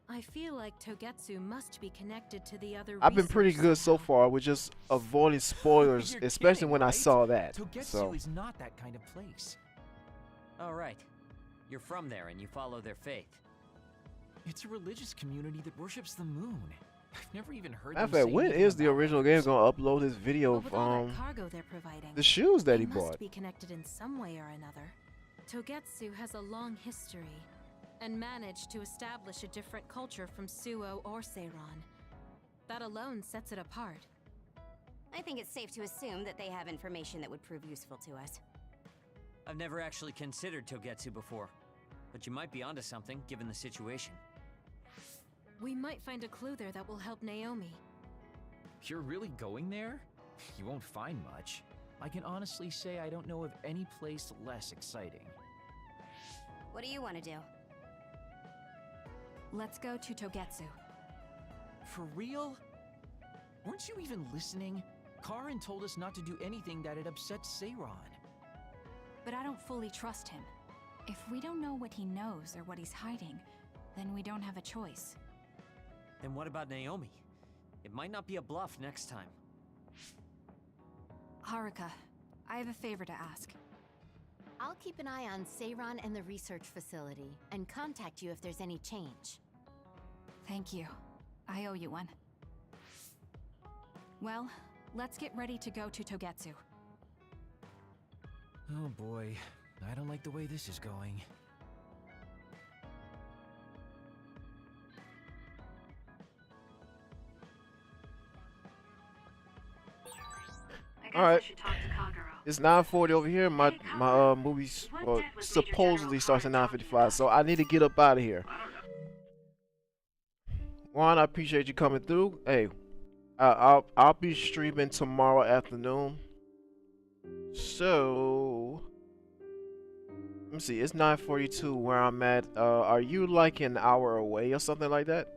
I feel like Togetsu must be connected to the other. I've been pretty research good so somehow. far with just avoiding spoilers, You're especially kidding, when I right? saw that. Togetsu So is not that kind of place. All right. You're from there and you follow their faith. It's a religious community that worships the moon. I've never even heard matter of them fact, say when anything is the about original others. game gonna upload this video But of with all that cargo they're providing, the shoes that they he must bought? be connected in some way or another. Togetsu has a long history and managed to establish a different culture from Suo or Seiron. That alone sets it apart. I think it's safe to assume that they have information that would prove useful to us. I've never actually considered Togetsu before, but you might be onto something given the situation. We might find a clue there that will help Naomi. You're really going there? You won't find much. I can honestly say I don't know of any place less exciting. What do you want to do? Let's go to Togetsu. For real? Weren't you even listening? Karin told us not to do anything that'd upset Seiron. But I don't fully trust him. If we don't know what he knows or what he's hiding, then we don't have a choice. Then what about Naomi? It might not be a bluff next time. Haruka, I have a favor to ask. I'll keep an eye on Seiron and the research facility, and contact you if there's any change. Thank you. I owe you one. Well, let's get ready to go to Togetsu. Oh boy, I don't like the way this is going. I guess All right. I should talk to Kagero. It's 9:40 over here. My movie well, supposedly starts at 9:55, so I need to get up out of here. Juan, I appreciate you coming through. Hey, I'll be streaming tomorrow afternoon. So let me see. It's 9:42 where I'm at. Are you like an hour away or something like that?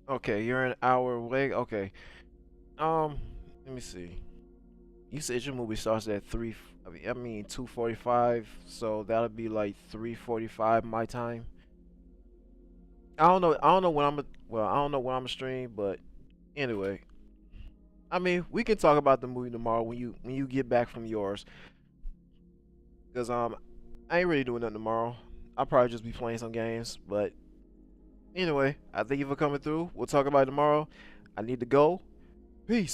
Okay, you're an hour away. Okay. Let me see. You said your movie starts at 2:45, so that'll be like 3:45 my time. I don't know. I don't know when I'm I don't know when I'm gonna stream, but anyway. I mean, we can talk about the movie tomorrow when you get back from yours. Cause I ain't really doing nothing tomorrow. I'll probably just be playing some games, but anyway, I thank you for coming through. We'll talk about it tomorrow. I need to go. Peace.